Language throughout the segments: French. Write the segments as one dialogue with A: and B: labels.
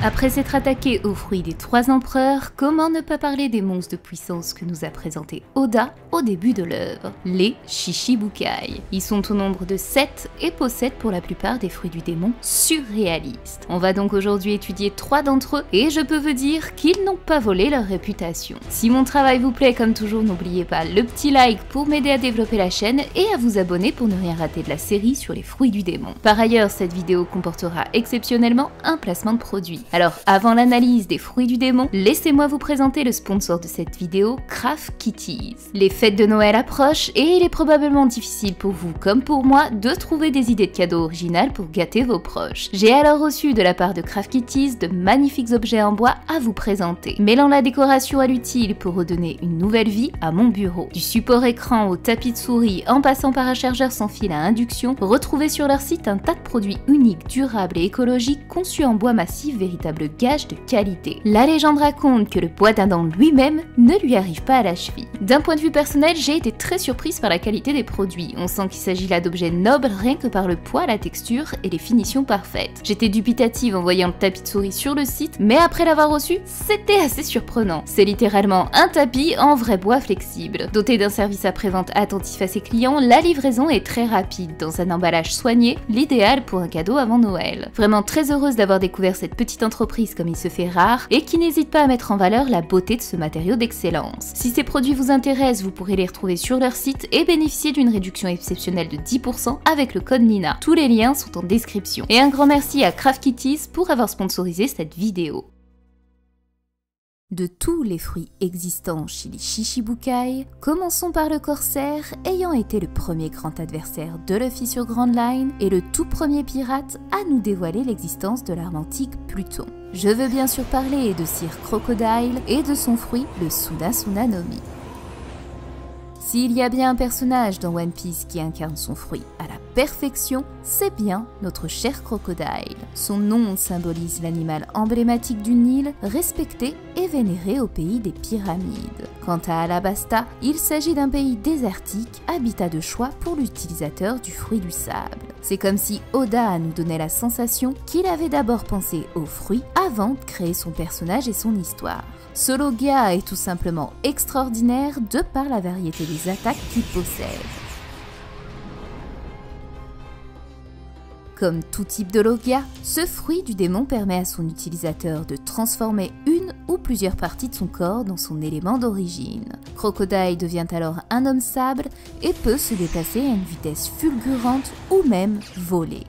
A: Après s'être attaqué aux fruits des 3 empereurs, comment ne pas parler des monstres de puissance que nous a présenté Oda au début de l'œuvre, les Shichibukai. Ils sont au nombre de 7 et possèdent pour la plupart des fruits du démon surréalistes. On va donc aujourd'hui étudier 3 d'entre eux et je peux vous dire qu'ils n'ont pas volé leur réputation. Si mon travail vous plaît, comme toujours, n'oubliez pas le petit like pour m'aider à développer la chaîne et à vous abonner pour ne rien rater de la série sur les fruits du démon. Par ailleurs, cette vidéo comportera exceptionnellement un placement de produit. Alors, avant l'analyse des fruits du démon, laissez-moi vous présenter le sponsor de cette vidéo, Craft Kitties. Les fêtes de Noël approchent et il est probablement difficile pour vous, comme pour moi, de trouver des idées de cadeaux originales pour gâter vos proches. J'ai alors reçu de la part de Craft Kitties de magnifiques objets en bois à vous présenter, mêlant la décoration à l'utile pour redonner une nouvelle vie à mon bureau. Du support écran au tapis de souris, en passant par un chargeur sans fil à induction, retrouvez sur leur site un tas de produits uniques, durables et écologiques conçus en bois massif, véritable gage de qualité. La légende raconte que le bois d'Adam lui-même ne lui arrive pas à la cheville. D'un point de vue personnel, j'ai été très surprise par la qualité des produits. On sent qu'il s'agit là d'objets nobles rien que par le poids, la texture et les finitions parfaites. J'étais dubitative en voyant le tapis de souris sur le site, mais après l'avoir reçu, c'était assez surprenant. C'est littéralement un tapis en vrai bois flexible. Doté d'un service après-vente attentif à ses clients, la livraison est très rapide, dans un emballage soigné, l'idéal pour un cadeau avant Noël. Vraiment très heureuse d'avoir découvert cette petite entreprise comme il se fait rare et qui n'hésite pas à mettre en valeur la beauté de ce matériau d'excellence. Si ces produits vous intéressent, vous pourrez les retrouver sur leur site et bénéficier d'une réduction exceptionnelle de 10% avec le code Nina. Tous les liens sont en description. Et un grand merci à Craft Kitties pour avoir sponsorisé cette vidéo. De tous les fruits existants chez les Shichibukai, commençons par le corsaire, ayant été le premier grand adversaire de Luffy sur Grand Line et le tout premier pirate à nous dévoiler l'existence de l'arme antique Pluton. Je veux bien sûr parler de Sir Crocodile et de son fruit, le Suna no Mi. S'il y a bien un personnage dans One Piece qui incarne son fruit à la perfection, c'est bien notre cher Crocodile. Son nom symbolise l'animal emblématique du Nil, respecté et vénéré au pays des pyramides. Quant à Alabasta, il s'agit d'un pays désertique, habitat de choix pour l'utilisateur du fruit du sable. C'est comme si Oda nous donnait la sensation qu'il avait d'abord pensé aux fruits avant de créer son personnage et son histoire. Ce Logia est tout simplement extraordinaire de par la variété des attaques qu'il possède. Comme tout type de Logia, ce fruit du démon permet à son utilisateur de transformer une ou plusieurs parties de son corps dans son élément d'origine. Crocodile devient alors un homme sable et peut se déplacer à une vitesse fulgurante ou même voler.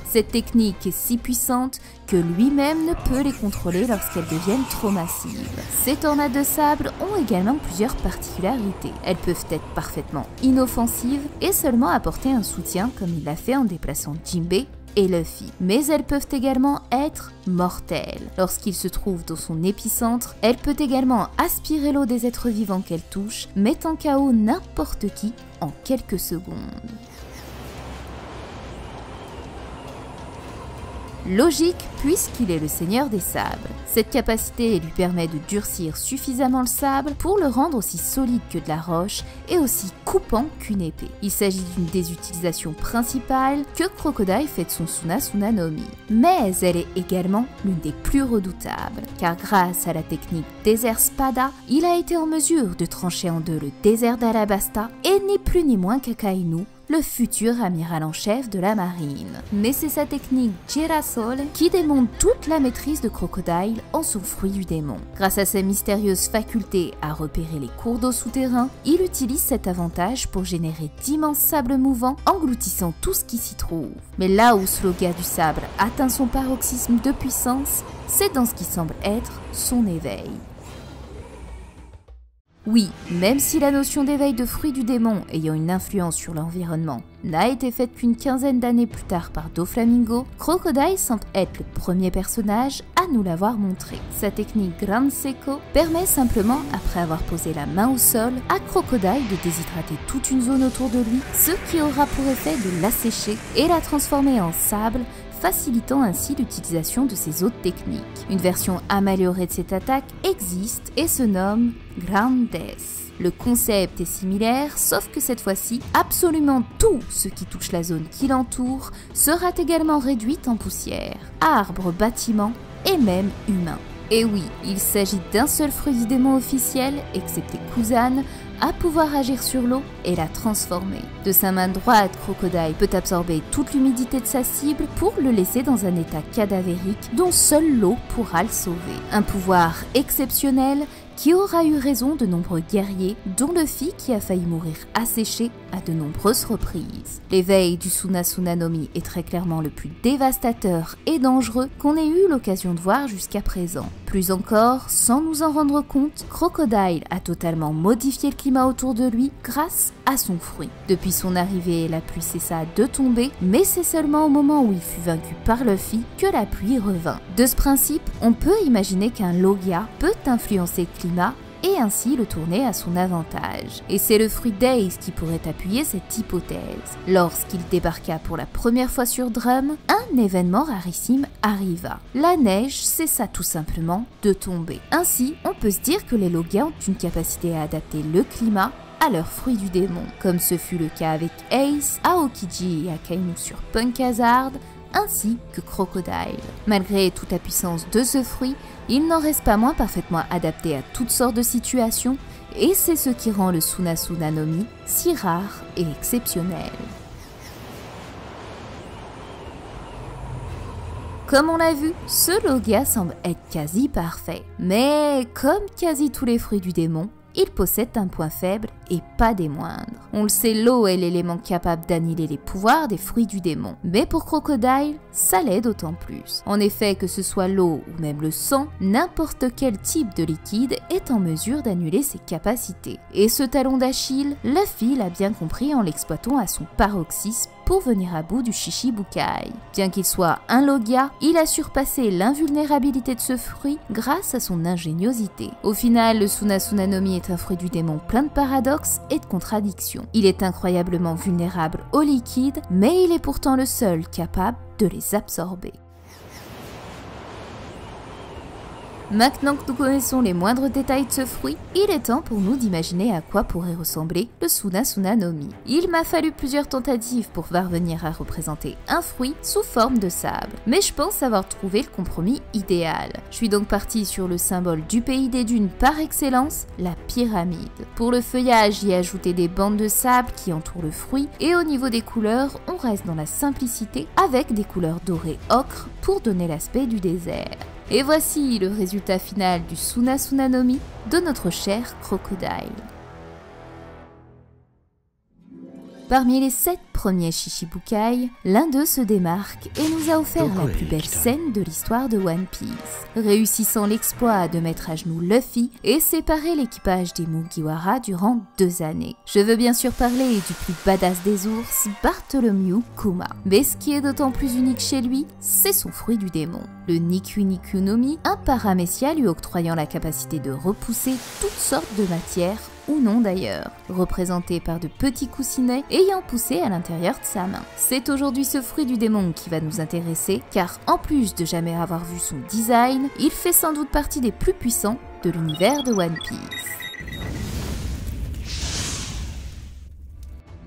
A: Cette technique est si puissante que lui-même ne peut les contrôler lorsqu'elles deviennent trop massives. Ces tornades de sable ont également plusieurs particularités. Elles peuvent être parfaitement inoffensives et seulement apporter un soutien comme il l'a fait en déplaçant Jinbei et Luffy. Mais elles peuvent également être mortelles. Lorsqu'il se trouve dans son épicentre, elle peut également aspirer l'eau des êtres vivants qu'elle touche, mettant KO n'importe qui en quelques secondes. Logique puisqu'il est le seigneur des sables. Cette capacité lui permet de durcir suffisamment le sable pour le rendre aussi solide que de la roche et aussi coupant qu'une épée. Il s'agit d'une des utilisations principales que Crocodile fait de son Suna no Mi. Mais elle est également l'une des plus redoutables, car grâce à la technique Desert Spada, il a été en mesure de trancher en deux le désert d'Alabasta et ni plus ni moins qu'Akainu, le futur amiral en chef de la marine. Mais c'est sa technique Girasol qui démontre toute la maîtrise de Crocodile en son fruit du démon. Grâce à sa mystérieuse faculté à repérer les cours d'eau souterrains, il utilise cet avantage pour générer d'immenses sables mouvants engloutissant tout ce qui s'y trouve. Mais là où ce Logia du sable atteint son paroxysme de puissance, c'est dans ce qui semble être son éveil. Oui, même si la notion d'éveil de fruit du démon ayant une influence sur l'environnement n'a été faite qu'une quinzaine d'années plus tard par Doflamingo, Crocodile semble être le premier personnage à nous l'avoir montré. Sa technique Grand Seco permet simplement, après avoir posé la main au sol, à Crocodile de déshydrater toute une zone autour de lui, ce qui aura pour effet de l'assécher et la transformer en sable, facilitant ainsi l'utilisation de ses autres techniques. Une version améliorée de cette attaque existe et se nomme Grandes. Le concept est similaire, sauf que cette fois-ci, absolument tout ce qui touche la zone qui l'entoure sera également réduit en poussière. Arbres, bâtiments et même humains. Et oui, il s'agit d'un seul fruit du démon officiel, excepté Kuzan, à pouvoir agir sur l'eau et la transformer. De sa main droite, Crocodile peut absorber toute l'humidité de sa cible pour le laisser dans un état cadavérique dont seule l'eau pourra le sauver. Un pouvoir exceptionnel qui aura eu raison de nombreux guerriers, dont Luffy qui a failli mourir asséché à de nombreuses reprises. L'éveil du Sunasuna no Mi est très clairement le plus dévastateur et dangereux qu'on ait eu l'occasion de voir jusqu'à présent. Plus encore, sans nous en rendre compte, Crocodile a totalement modifié le climat autour de lui grâce à son fruit. Depuis son arrivée, la pluie cessa de tomber, mais c'est seulement au moment où il fut vaincu par Luffy que la pluie revint. De ce principe, on peut imaginer qu'un Logia peut influencer le climat et ainsi le tourner à son avantage. Et c'est le fruit d'Ace qui pourrait appuyer cette hypothèse. Lorsqu'il débarqua pour la première fois sur Drum, un événement rarissime arriva. La neige cessa tout simplement de tomber. Ainsi, on peut se dire que les Logias ont une capacité à adapter le climat à leur fruit du démon, comme ce fut le cas avec Ace, Aokiji et Akainu sur Punk Hazard, ainsi que Crocodile. Malgré toute la puissance de ce fruit, il n'en reste pas moins parfaitement adapté à toutes sortes de situations, et c'est ce qui rend le Sunasuna no Mi si rare et exceptionnel. Comme on l'a vu, ce Logia semble être quasi parfait, mais comme quasi tous les fruits du démon, il possède un point faible et pas des moindres. On le sait, l'eau est l'élément capable d'annihiler les pouvoirs des fruits du démon. Mais pour Crocodile, ça l'est d'autant plus. En effet, que ce soit l'eau ou même le sang, n'importe quel type de liquide est en mesure d'annuler ses capacités. Et ce talon d'Achille, Luffy l'a bien compris en l'exploitant à son paroxysme pour venir à bout du Shishibukai. Bien qu'il soit un Logia, il a surpassé l'invulnérabilité de ce fruit grâce à son ingéniosité. Au final, le Sunasuna no Mi est un fruit du démon plein de paradoxes et de contradictions. Il est incroyablement vulnérable aux liquides, mais il est pourtant le seul capable de les absorber. Maintenant que nous connaissons les moindres détails de ce fruit, il est temps pour nous d'imaginer à quoi pourrait ressembler le Sunasuna no Mi. Il m'a fallu plusieurs tentatives pour parvenir à représenter un fruit sous forme de sable, mais je pense avoir trouvé le compromis idéal. Je suis donc partie sur le symbole du pays des dunes par excellence, la pyramide. Pour le feuillage, j'y ai ajouté des bandes de sable qui entourent le fruit, et au niveau des couleurs, on reste dans la simplicité avec des couleurs dorées ocre pour donner l'aspect du désert. Et voici le résultat final du Sunasuna no Mi de notre cher Crocodile. Parmi les 7 premiers Shishibukai, l'un d'eux se démarque et nous a offert la plus belle scène de l'histoire de One Piece, réussissant l'exploit de mettre à genoux Luffy et séparer l'équipage des Mugiwara durant 2 années. Je veux bien sûr parler du plus badass des ours, Bartholomew Kuma. Mais ce qui est d'autant plus unique chez lui, c'est son fruit du démon, le Nikyu Nikyu no Mi, un paramécia lui octroyant la capacité de repousser toutes sortes de matières, ou non d'ailleurs, représenté par de petits coussinets ayant poussé à l'intérieur de sa main. C'est aujourd'hui ce fruit du démon qui va nous intéresser, car en plus de jamais avoir vu son design, il fait sans doute partie des plus puissants de l'univers de One Piece.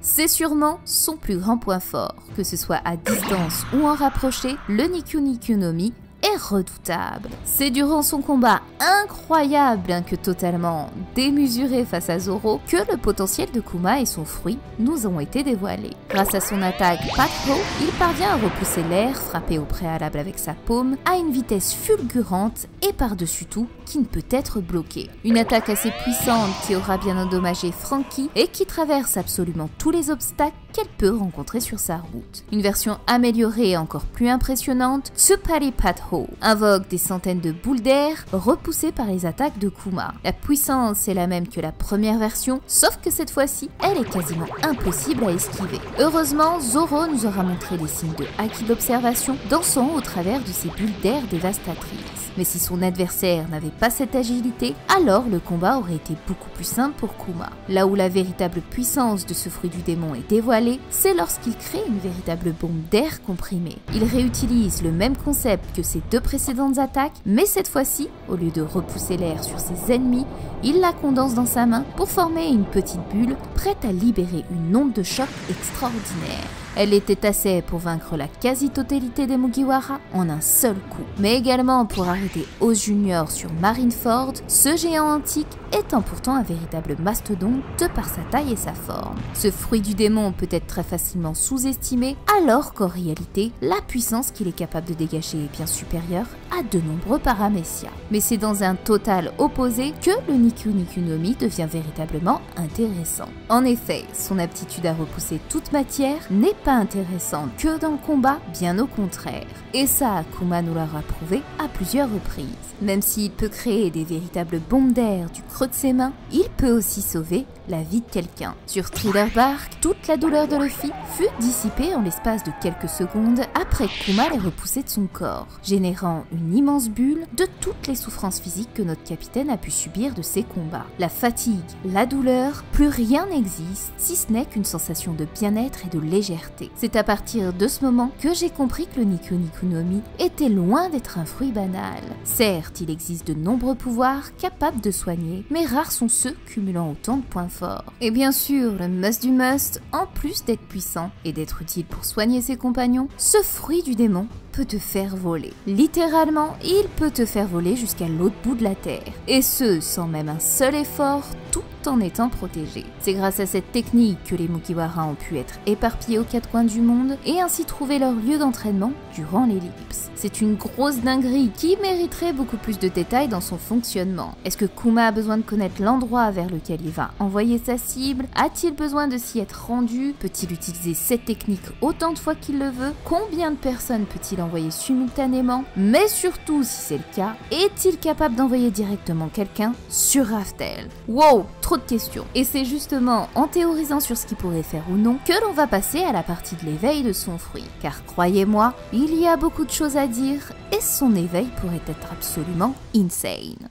A: C'est sûrement son plus grand point fort, que ce soit à distance ou en rapproché, le Nikyu Nikyu no Mi est redoutable. C'est durant son combat incroyable, bien que totalement démesuré face à Zoro, que le potentiel de Kuma et son fruit nous ont été dévoilés. Grâce à son attaque Patro, il parvient à repousser l'air, frappé au préalable avec sa paume, à une vitesse fulgurante et par-dessus tout, qui ne peut être bloquée. Une attaque assez puissante qui aura bien endommagé Franky et qui traverse absolument tous les obstacles qu'elle peut rencontrer sur sa route. Une version améliorée et encore plus impressionnante, Tsupari Patho, invoque des centaines de boules d'air repoussées par les attaques de Kuma. La puissance est la même que la première version, sauf que cette fois-ci, elle est quasiment impossible à esquiver. Heureusement, Zoro nous aura montré les signes de haki d'observation dansant au travers de ces bulles d'air dévastatrices. Mais si son adversaire n'avait pas cette agilité, alors le combat aurait été beaucoup plus simple pour Kuma. Là où la véritable puissance de ce fruit du démon est dévoilée, c'est lorsqu'il crée une véritable bombe d'air comprimé. Il réutilise le même concept que ses deux précédentes attaques, mais cette fois-ci, au lieu de repousser l'air sur ses ennemis, il la condense dans sa main pour former une petite bulle prête à libérer une onde de choc extraordinaire. Elle était assez pour vaincre la quasi-totalité des Mugiwara en un seul coup, mais également pour arrêter Oz Junior sur Marineford, ce géant antique étant pourtant un véritable mastodonte de par sa taille et sa forme. Ce fruit du démon peut être très facilement sous-estimé, alors qu'en réalité, la puissance qu'il est capable de dégager est bien supérieure à de nombreux Paramecia. Mais c'est dans un total opposé que le Nikyu Nikyu no Mi devient véritablement intéressant. En effet, son aptitude à repousser toute matière n'est pas intéressante que dans le combat, bien au contraire. Et ça, Kuma nous l'aura prouvé à plusieurs reprises. Même s'il peut créer des véritables bombes d'air du creux de ses mains, il peut aussi sauver la vie de quelqu'un. Sur Thriller Bark, toute la douleur de Luffy fut dissipée en l'espace de quelques secondes après que Kuma l'ait repoussé de son corps, générant une immense bulle de toutes les souffrances physiques que notre capitaine a pu subir de ses combats. La fatigue, la douleur, plus rien n'existe si ce n'est qu'une sensation de bien-être et de légèreté. C'est à partir de ce moment que j'ai compris que le Nikyu Nikyu no Mi était loin d'être un fruit banal. Certes, il existe de nombreux pouvoirs capables de soigner, mais rares sont ceux cumulant autant de points forts. Et bien sûr, le must du must, en plus d'être puissant et d'être utile pour soigner ses compagnons, ce fruit du démon peut te faire voler. Littéralement, il peut te faire voler jusqu'à l'autre bout de la terre. Et ce, sans même un seul effort, tout en étant protégé. C'est grâce à cette technique que les Mugiwara ont pu être éparpillés aux quatre coins du monde et ainsi trouver leur lieu d'entraînement durant l'ellipse. C'est une grosse dinguerie qui mériterait beaucoup plus de détails dans son fonctionnement. Est-ce que Kuma a besoin de connaître l'endroit vers lequel il va envoyer sa cible? A-t-il besoin de s'y être rendu? Peut-il utiliser cette technique autant de fois qu'il le veut? Combien de personnes peut-il envoyer simultanément? Mais surtout, si c'est le cas, est-il capable d'envoyer directement quelqu'un sur Raftel? Wow, trop de questions. Et c'est justement en théorisant sur ce qu'il pourrait faire ou non que l'on va passer à la partie de l'éveil de son fruit. Car croyez-moi, il y a beaucoup de choses à dire et son éveil pourrait être absolument insane.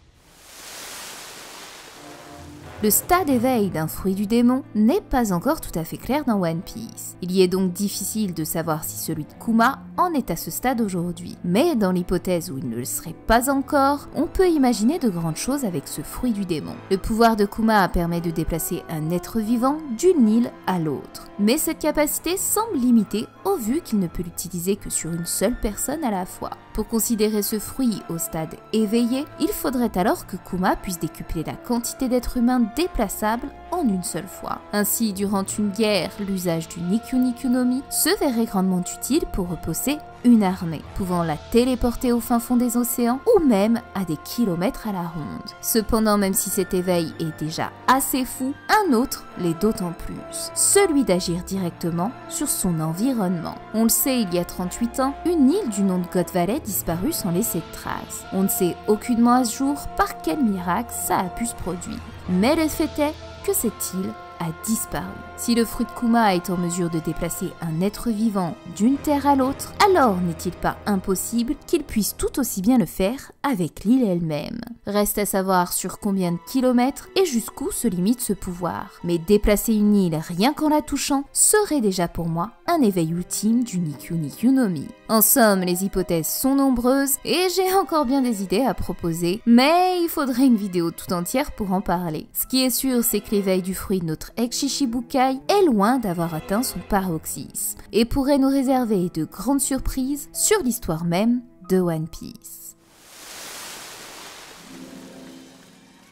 A: Le stade d'éveil d'un fruit du démon n'est pas encore tout à fait clair dans One Piece. Il y est donc difficile de savoir si celui de Kuma en est à ce stade aujourd'hui. Mais dans l'hypothèse où il ne le serait pas encore, on peut imaginer de grandes choses avec ce fruit du démon. Le pouvoir de Kuma permet de déplacer un être vivant d'une île à l'autre. Mais cette capacité semble limitée au vu qu'il ne peut l'utiliser que sur une seule personne à la fois. Pour considérer ce fruit au stade éveillé, il faudrait alors que Kuma puisse décupler la quantité d'êtres humains déplaçables en une seule fois. Ainsi, durant une guerre, l'usage du Nikyu Nikyu no Mi se verrait grandement utile pour repousser une armée, pouvant la téléporter au fin fond des océans ou même à des kilomètres à la ronde. Cependant, même si cet éveil est déjà assez fou, un autre l'est d'autant plus, celui d'agir directement sur son environnement. On le sait, il y a 38 ans, une île du nom de God Valley disparut sans laisser de traces. On ne sait aucunement à ce jour par quel miracle ça a pu se produire. Mais le fait est que cette île a disparu. Si le fruit de Kuma est en mesure de déplacer un être vivant d'une terre à l'autre, alors n'est-il pas impossible qu'il puisse tout aussi bien le faire avec l'île elle-même? Reste à savoir sur combien de kilomètres et jusqu'où se limite ce pouvoir. Mais déplacer une île rien qu'en la touchant serait déjà pour moi un éveil ultime du Nikyu Nikyu no Mi. En somme, les hypothèses sont nombreuses et j'ai encore bien des idées à proposer, mais il faudrait une vidéo tout entière pour en parler. Ce qui est sûr, c'est que l'éveil du fruit de notre ex-Shishibukai est loin d'avoir atteint son paroxysme et pourrait nous réserver de grandes surprises sur l'histoire même de One Piece.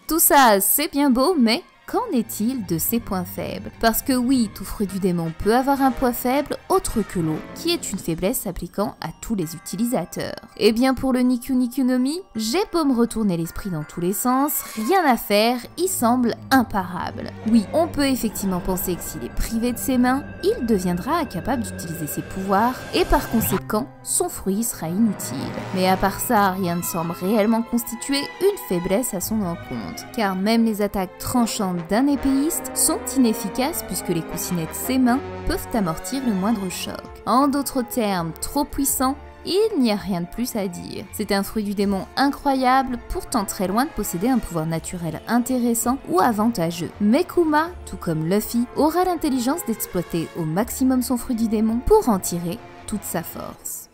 A: Tout ça, c'est bien beau, mais qu'en est-il de ses points faibles? Parce que oui, tout fruit du démon peut avoir un point faible autre que l'eau, qui est une faiblesse s'appliquant à tous les utilisateurs. Et bien pour le Nikyu Nikyu no Mi, j'ai beau me retourner l'esprit dans tous les sens, rien à faire, il semble imparable. Oui, on peut effectivement penser que s'il est privé de ses mains, il deviendra incapable d'utiliser ses pouvoirs et par conséquent, son fruit sera inutile. Mais à part ça, rien ne semble réellement constituer une faiblesse à son encontre, car même les attaques tranchantes d'un épéiste sont inefficaces puisque les coussinets de ses mains peuvent amortir le moindre choc. En d'autres termes, trop puissant, il n'y a rien de plus à dire. C'est un fruit du démon incroyable, pourtant très loin de posséder un pouvoir naturel intéressant ou avantageux. Mais Kuma, tout comme Luffy, aura l'intelligence d'exploiter au maximum son fruit du démon pour en tirer toute sa force.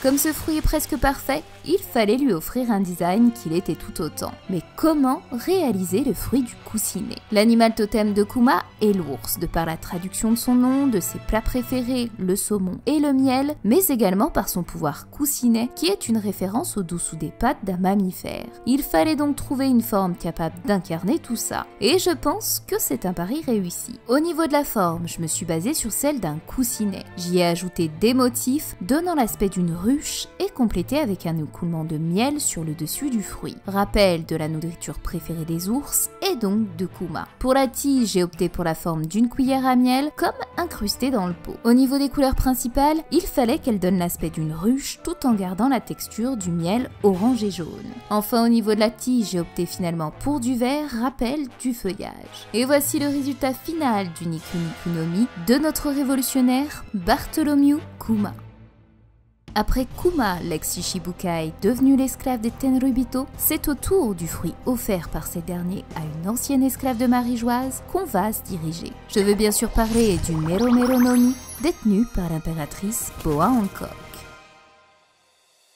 A: Comme ce fruit est presque parfait, il fallait lui offrir un design qu'il était tout autant. Mais comment réaliser le fruit du coussinet? L'animal totem de Kuma est l'ours, de par la traduction de son nom, de ses plats préférés, le saumon et le miel, mais également par son pouvoir coussinet, qui est une référence au dessous des pattes d'un mammifère. Il fallait donc trouver une forme capable d'incarner tout ça. Et je pense que c'est un pari réussi. Au niveau de la forme, je me suis basée sur celle d'un coussinet. J'y ai ajouté des motifs donnant l'aspect d'une ruche et complété avec un écoulement de miel sur le dessus du fruit. Rappel de la nourriture préférée des ours et donc de Kuma. Pour la tige, j'ai opté pour la forme d'une cuillère à miel comme incrustée dans le pot. Au niveau des couleurs principales, il fallait qu'elle donne l'aspect d'une ruche tout en gardant la texture du miel orange et jaune. Enfin au niveau de la tige, j'ai opté finalement pour du vert, rappel du feuillage. Et voici le résultat final du Niku Niku no Mi de notre révolutionnaire Bartholomew Kuma. Après Kuma, l'ex-Shishibukai, devenu l'esclave des Tenryubito, c'est au tour du fruit offert par ces derniers à une ancienne esclave de Marie-Joise qu'on va se diriger. Je veux bien sûr parler du Mero Mero no Mi, détenu par l'impératrice Boa Hancock.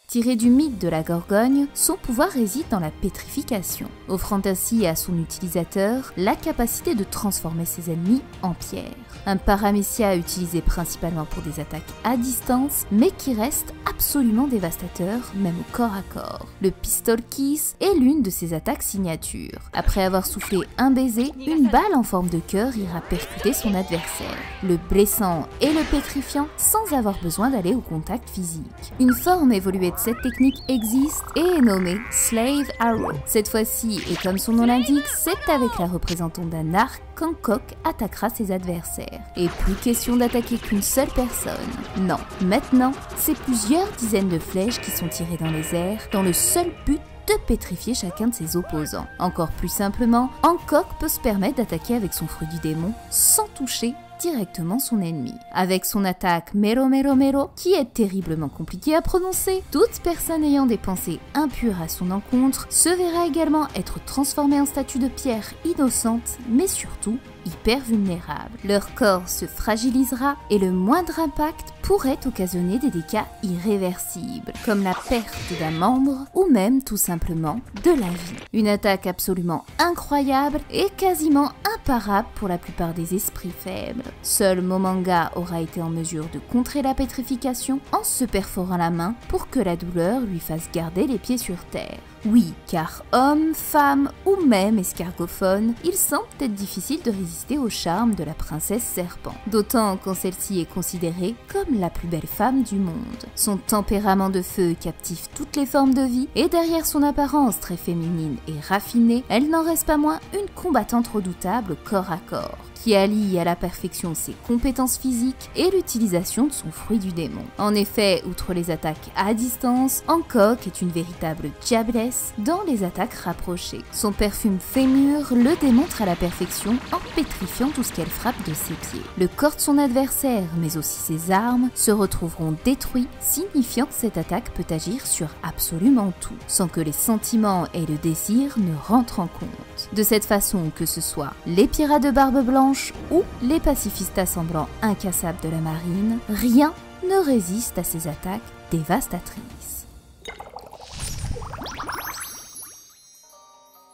A: Tiré du mythe de la Gorgogne, son pouvoir réside dans la pétrification, offrant ainsi à son utilisateur la capacité de transformer ses ennemis en pierre. Un paramécia utilisé principalement pour des attaques à distance, mais qui reste absolument dévastateur, même au corps à corps. Le Pistol Kiss est l'une de ses attaques signatures. Après avoir soufflé un baiser, une balle en forme de cœur ira percuter son adversaire, le blessant et le pétrifiant sans avoir besoin d'aller au contact physique. Une forme évoluée de cette technique existe et est nommée Slave Arrow. Cette fois-ci, et comme son nom l'indique, c'est avec la représentante d'un arc qu'Hancock attaquera ses adversaires. Et plus question d'attaquer qu'une seule personne. Non, maintenant, c'est plusieurs dizaines de flèches qui sont tirées dans les airs dans le seul but de pétrifier chacun de ses opposants. Encore plus simplement, Hancock peut se permettre d'attaquer avec son fruit du démon sans toucher directement son ennemi. Avec son attaque Mero Mero Mero, qui est terriblement compliquée à prononcer, toute personne ayant des pensées impures à son encontre se verra également être transformée en statue de pierre innocente, mais surtout hyper vulnérable. Leur corps se fragilisera et le moindre impact pourrait occasionner des dégâts irréversibles, comme la perte d'un membre ou même tout simplement de la vie. Une attaque absolument incroyable et quasiment imparable pour la plupart des esprits faibles. Seul Momonga aura été en mesure de contrer la pétrification en se perforant la main pour que la douleur lui fasse garder les pieds sur terre. Oui, car homme, femme ou même escargophone, il semble être difficile de résister au charme de la princesse serpent. D'autant quand celle-ci est considérée comme la plus belle femme du monde. Son tempérament de feu captive toutes les formes de vie et derrière son apparence très féminine et raffinée, elle n'en reste pas moins une combattante redoutable corps à corps, qui allie à la perfection ses compétences physiques et l'utilisation de son fruit du démon. En effet, outre les attaques à distance, Hancock est une véritable diablesse dans les attaques rapprochées. Son perfume fémur le démontre à la perfection en pétrifiant tout ce qu'elle frappe de ses pieds. Le corps de son adversaire, mais aussi ses armes, se retrouveront détruits, signifiant que cette attaque peut agir sur absolument tout, sans que les sentiments et le désir ne rentrent en compte. De cette façon, que ce soit les pirates de barbe blanche ou les pacifistes semblants incassables de la marine, rien ne résiste à ces attaques dévastatrices.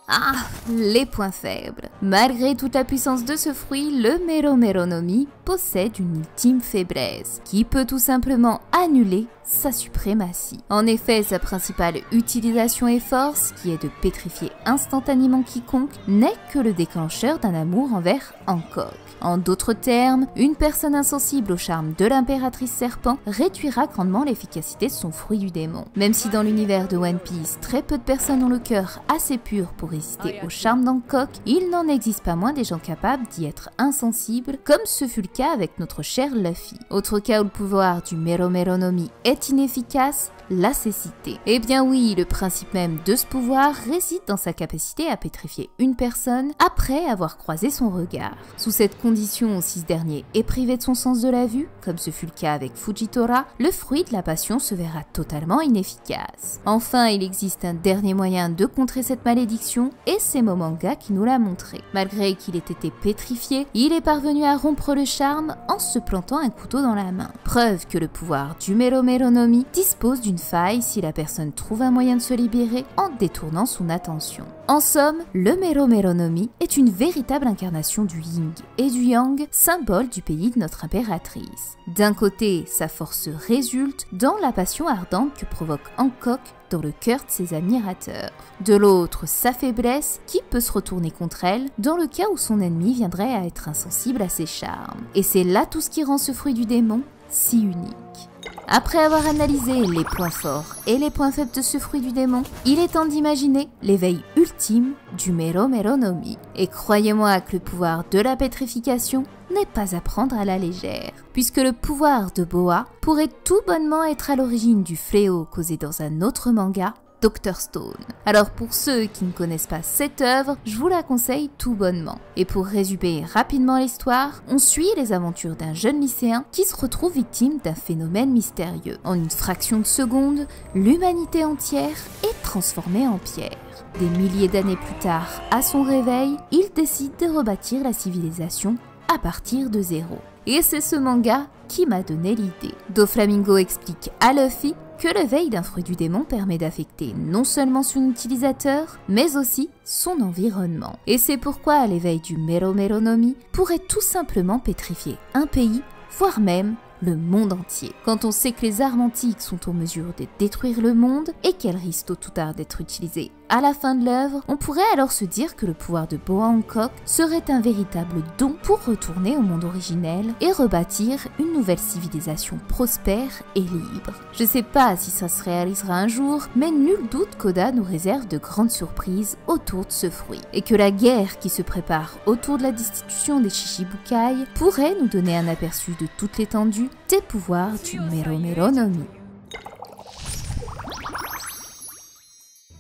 A: Ah, les points faibles. Malgré toute la puissance de ce fruit, le Mero Mero no Mi possède une ultime faiblesse, qui peut tout simplement annuler sa suprématie. En effet, sa principale utilisation et force, qui est de pétrifier instantanément quiconque, n'est que le déclencheur d'un amour envers Hancock. En d'autres termes, une personne insensible au charme de l'impératrice serpent réduira grandement l'efficacité de son fruit du démon. Même si dans l'univers de One Piece, très peu de personnes ont le cœur assez pur pour résister au charme d'Hancock, il n'en existe pas moins des gens capables d'y être insensibles, comme ce fut le cas avec notre cher Luffy. Autre cas où le pouvoir du Mero Mero no Mi est est inefficace, la cécité. Eh bien oui, le principe même de ce pouvoir réside dans sa capacité à pétrifier une personne après avoir croisé son regard. Sous cette condition, si ce dernier est privé de son sens de la vue, comme ce fut le cas avec Fujitora, le fruit de la passion se verra totalement inefficace. Enfin, il existe un dernier moyen de contrer cette malédiction, et c'est Momonga qui nous l'a montré. Malgré qu'il ait été pétrifié, il est parvenu à rompre le charme en se plantant un couteau dans la main. Preuve que le pouvoir du Mero-Mero no Mi dispose d'une faille si la personne trouve un moyen de se libérer en détournant son attention. En somme, le Mero-Mero no Mi est une véritable incarnation du Yin et du Yang, symbole du pays de notre impératrice. D'un côté, sa force résulte dans la passion ardente que provoque Hancock dans le cœur de ses admirateurs. De l'autre, sa faiblesse qui peut se retourner contre elle dans le cas où son ennemi viendrait à être insensible à ses charmes. Et c'est là tout ce qui rend ce fruit du démon si unique. Après avoir analysé les points forts et les points faibles de ce fruit du démon, il est temps d'imaginer l'éveil ultime du Mero-Mero no Mi. Et croyez-moi que le pouvoir de la pétrification n'est pas à prendre à la légère, puisque le pouvoir de Boa pourrait tout bonnement être à l'origine du fléau causé dans un autre manga, Dr. Stone. Alors pour ceux qui ne connaissent pas cette œuvre, je vous la conseille tout bonnement. Et pour résumer rapidement l'histoire, on suit les aventures d'un jeune lycéen qui se retrouve victime d'un phénomène mystérieux. En une fraction de seconde, l'humanité entière est transformée en pierre. Des milliers d'années plus tard, à son réveil, il décide de rebâtir la civilisation à partir de zéro. Et c'est ce manga qui m'a donné l'idée. Doflamingo explique à Luffy que l'éveil d'un fruit du démon permet d'affecter non seulement son utilisateur, mais aussi son environnement. Et c'est pourquoi l'éveil du Mero-Mero no Mi pourrait tout simplement pétrifier un pays, voire même le monde entier. Quand on sait que les armes antiques sont en mesure de détruire le monde et qu'elles risquent tôt ou tard d'être utilisées à la fin de l'œuvre, on pourrait alors se dire que le pouvoir de Boa Hancock serait un véritable don pour retourner au monde originel et rebâtir une nouvelle civilisation prospère et libre. Je sais pas si ça se réalisera un jour, mais nul doute qu'Oda nous réserve de grandes surprises autour de ce fruit, et que la guerre qui se prépare autour de la destitution des Shichibukai pourrait nous donner un aperçu de toute l'étendue des pouvoirs du Mero-Mero no Mi.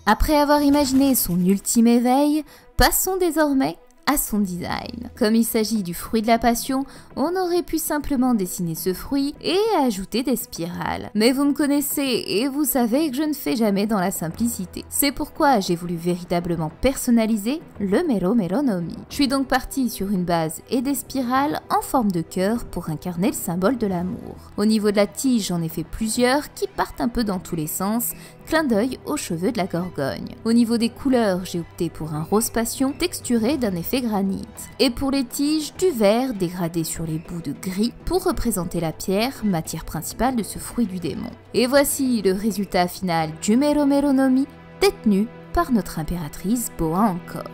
A: Après avoir imaginé son ultime éveil, passons désormais à son design. Comme il s'agit du fruit de la passion, on aurait pu simplement dessiner ce fruit et ajouter des spirales. Mais vous me connaissez et vous savez que je ne fais jamais dans la simplicité. C'est pourquoi j'ai voulu véritablement personnaliser le Mero-Mero no Mi. Je suis donc partie sur une base et des spirales en forme de cœur pour incarner le symbole de l'amour. Au niveau de la tige, j'en ai fait plusieurs qui partent un peu dans tous les sens, clin d'œil aux cheveux de la Gorgogne. Au niveau des couleurs, j'ai opté pour un rose passion texturé d'un effet granit. Et pour les tiges, du vert dégradé sur les bouts de gris pour représenter la pierre, matière principale de ce fruit du démon. Et voici le résultat final du Mero-Mero no Mi détenu par notre impératrice Boa Hancock.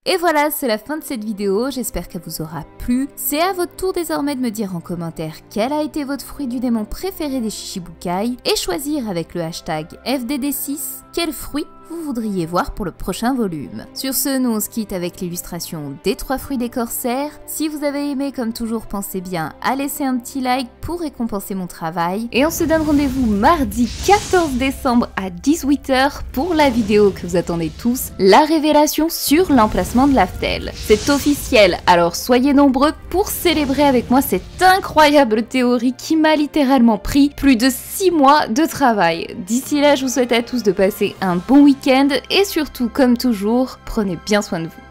A: Et voilà, c'est la fin de cette vidéo, j'espère qu'elle vous aura plu. C'est à votre tour désormais de me dire en commentaire quel a été votre fruit du démon préféré des Shichibukai et choisir avec le hashtag FDD6 quel fruit vous voudriez voir pour le prochain volume. Sur ce, nous on se quitte avec l'illustration des 3 fruits des corsaires. Si vous avez aimé, comme toujours, pensez bien à laisser un petit like pour récompenser mon travail. Et on se donne rendez-vous mardi 14 décembre à 18 h pour la vidéo que vous attendez tous, la révélation sur l'emplacement de l'Aftel. C'est officiel, alors soyez nombreux pour célébrer avec moi cette incroyable théorie qui m'a littéralement pris plus de 6 mois de travail. D'ici là, je vous souhaite à tous de passer un bon week-end et surtout, comme toujours, prenez bien soin de vous.